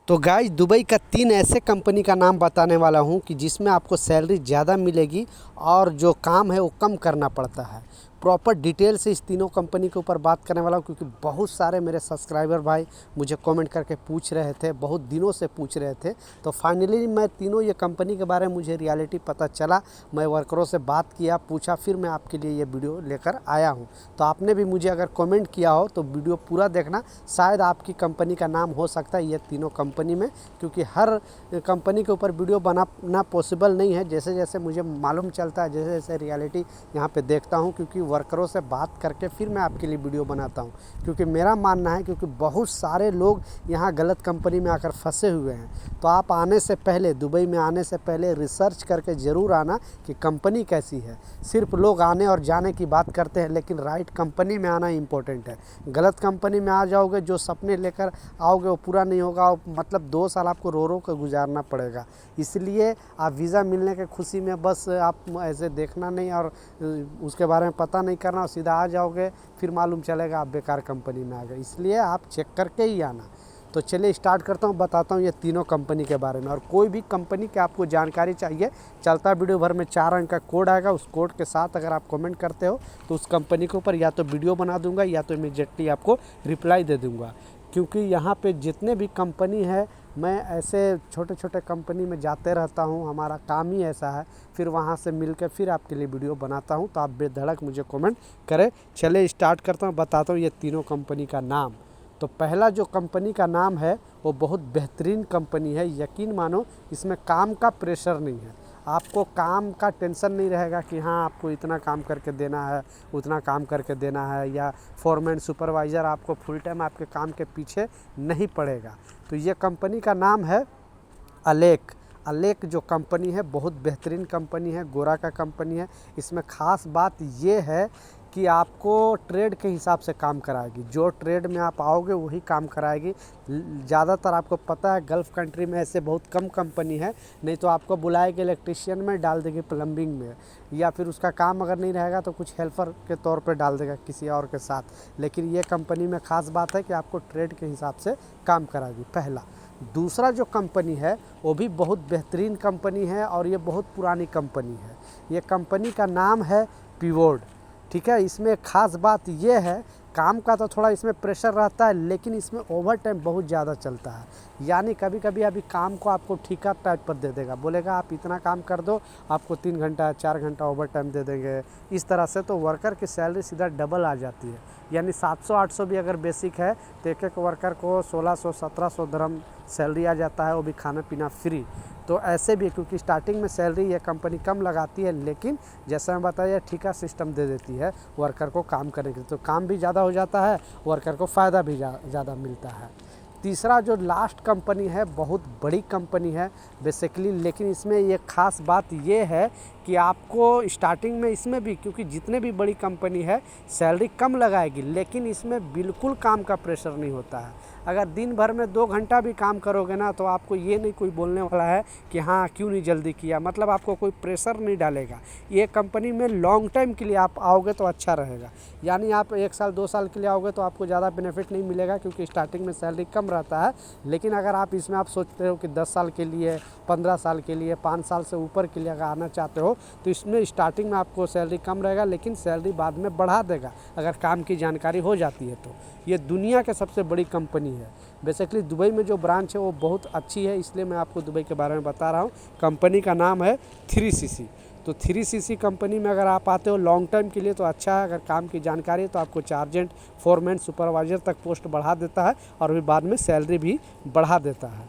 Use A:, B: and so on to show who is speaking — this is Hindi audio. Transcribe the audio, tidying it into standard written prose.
A: तो गाइस दुबई का 3 ऐसे कंपनी का नाम बताने वाला हूँ कि जिसमें आपको सैलरी ज़्यादा मिलेगी और जो काम है वो कम करना पड़ता है। प्रॉपर डिटेल से इस तीनों कंपनी के ऊपर बात करने वाला हूँ, क्योंकि बहुत सारे मेरे सब्सक्राइबर भाई मुझे कमेंट करके पूछ रहे थे, बहुत दिनों से पूछ रहे थे। तो फाइनली मैं तीनों ये कंपनी के बारे में मुझे रियलिटी पता चला। मैं वर्करों से बात किया, पूछा, फिर मैं आपके लिए ये वीडियो लेकर आया हूँ। तो आपने भी मुझे अगर कमेंट किया हो तो वीडियो पूरा देखना, शायद आपकी कंपनी का नाम हो सकता है ये तीनों कंपनी में, क्योंकि हर कंपनी के ऊपर वीडियो बनाना पॉसिबल नहीं है। जैसे जैसे मुझे मालूम चलता है, जैसे जैसे रियलिटी यहाँ पे देखता हूँ, क्योंकि वर्करों से बात करके फिर मैं आपके लिए वीडियो बनाता हूँ। क्योंकि मेरा मानना है, क्योंकि बहुत सारे लोग यहाँ गलत कंपनी में आकर फंसे हुए हैं। तो आप आने से पहले, दुबई में आने से पहले रिसर्च करके ज़रूर आना कि कंपनी कैसी है। सिर्फ लोग आने और जाने की बात करते हैं, लेकिन राइट कंपनी में आना इम्पोर्टेंट है। गलत कंपनी में आ जाओगे, जो सपने लेकर आओगे वो पूरा नहीं होगा, मतलब 2 साल आपको रो रो कर गुजारना पड़ेगा। इसलिए आप वीज़ा मिलने के खुशी में बस आप ऐसे देखना नहीं और उसके बारे में पता नहीं करना और सीधा आ जाओगे, फिर मालूम चलेगा आप बेकार कंपनी में आ गए। इसलिए आप चेक करके ही आना। तो चलिए स्टार्ट करता हूँ, बताता हूँ ये तीनों कंपनी के बारे में। और कोई भी कंपनी की आपको जानकारी चाहिए, चलता वीडियो भर में 4 अंक का कोड आएगा। उस कोड के साथ अगर आप कमेंट करते हो तो उस कंपनी के ऊपर या तो वीडियो बना दूंगा या तो इमीडिएटली आपको रिप्लाई दे दूंगा। क्योंकि यहाँ पे जितने भी कंपनी है, मैं ऐसे छोटे छोटे कंपनी में जाते रहता हूँ, हमारा काम ही ऐसा है। फिर वहाँ से मिल के फिर आपके लिए वीडियो बनाता हूँ, तो आप बेधड़क मुझे कमेंट करें। चले स्टार्ट करता हूँ, बताता हूँ ये तीनों कंपनी का नाम। तो पहला जो कंपनी का नाम है वो बहुत बेहतरीन कंपनी है। यकीन मानो, इसमें काम का प्रेशर नहीं है। आपको काम का टेंशन नहीं रहेगा कि हाँ आपको इतना काम करके देना है, उतना काम करके देना है, या फोरमैन सुपरवाइज़र आपको फुल टाइम आपके काम के पीछे नहीं पड़ेगा। तो ये कंपनी का नाम है अलेक। अलेक जो कंपनी है बहुत बेहतरीन कंपनी है, गोरा का कंपनी है। इसमें ख़ास बात ये है कि आपको ट्रेड के हिसाब से काम कराएगी। जो ट्रेड में आप आओगे वही काम कराएगी। ज़्यादातर आपको पता है गल्फ़ कंट्री में ऐसे बहुत कम कंपनी है, नहीं तो आपको बुलाएगी इलेक्ट्रिशियन में, डाल देगी प्लम्बिंग में, या फिर उसका काम अगर नहीं रहेगा तो कुछ हेल्पर के तौर पे डाल देगा किसी और के साथ। लेकिन ये कंपनी में ख़ास बात है कि आपको ट्रेड के हिसाब से काम कराएगी, पहला। दूसरा जो कंपनी है वो भी बहुत बेहतरीन कंपनी है और ये बहुत पुरानी कंपनी है। ये कंपनी का नाम है पिवोर्ड, ठीक है। इसमें ख़ास बात ये है, काम का तो थोड़ा इसमें प्रेशर रहता है, लेकिन इसमें ओवर टाइम बहुत ज़्यादा चलता है। यानी कभी कभी अभी काम को आपको ठेका टाइप पर दे देगा, बोलेगा आप इतना काम कर दो, आपको 3 घंटा 4 घंटा ओवर टाइम दे देंगे। इस तरह से तो वर्कर की सैलरी सीधा डबल आ जाती है। यानी 700-800 भी अगर बेसिक है तो एक एक वर्कर को 1600-1700 दिरहम सैलरी आ जाता है, वो भी खाना पीना फ्री। तो ऐसे भी, क्योंकि स्टार्टिंग में सैलरी ये कंपनी कम लगाती है, लेकिन जैसा मैं बताया ठेका सिस्टम दे देती है वर्कर को काम करने के लिए। तो काम भी ज़्यादा हो जाता है, वर्कर को फ़ायदा भी ज़्यादा मिलता है। तीसरा जो लास्ट कंपनी है बहुत बड़ी कंपनी है बेसिकली, लेकिन इसमें ये ख़ास बात ये है कि आपको स्टार्टिंग में इसमें भी, क्योंकि जितने भी बड़ी कंपनी है सैलरी कम लगाएगी, लेकिन इसमें बिल्कुल काम का प्रेशर नहीं होता है। अगर दिन भर में 2 घंटा भी काम करोगे ना, तो आपको ये नहीं कोई बोलने वाला है कि हाँ क्यों नहीं जल्दी किया, मतलब आपको कोई प्रेशर नहीं डालेगा। ये कंपनी में लॉन्ग टाइम के लिए आप आओगे तो अच्छा रहेगा। यानी आप 1 साल 2 साल के लिए आओगे तो आपको ज़्यादा बेनिफिट नहीं मिलेगा, क्योंकि स्टार्टिंग में सैलरी कम रहता है। लेकिन अगर आप इसमें आप सोचते हो कि 10 साल के लिए, 15 साल के लिए, 5 साल से ऊपर के लिए अगर आना चाहते हो, तो इसमें स्टार्टिंग में आपको सैलरी कम रहेगा, लेकिन सैलरी बाद में बढ़ा देगा अगर काम की जानकारी हो जाती है तो। ये दुनिया के सबसे बड़ी कंपनी है। बेसिकली दुबई में जो ब्रांच है वो बहुत अच्छी है, इसलिए मैं आपको दुबई के बारे में बता रहा हूँ। कंपनी का नाम है 3CC। तो 3CC कंपनी में अगर आप आते हो लॉन्ग टर्म के लिए तो अच्छा है। अगर काम की जानकारी है तो आपको चार्जेंट, फोरमैन, सुपरवाइज़र तक पोस्ट बढ़ा देता है और भी बाद में सैलरी भी बढ़ा देता है।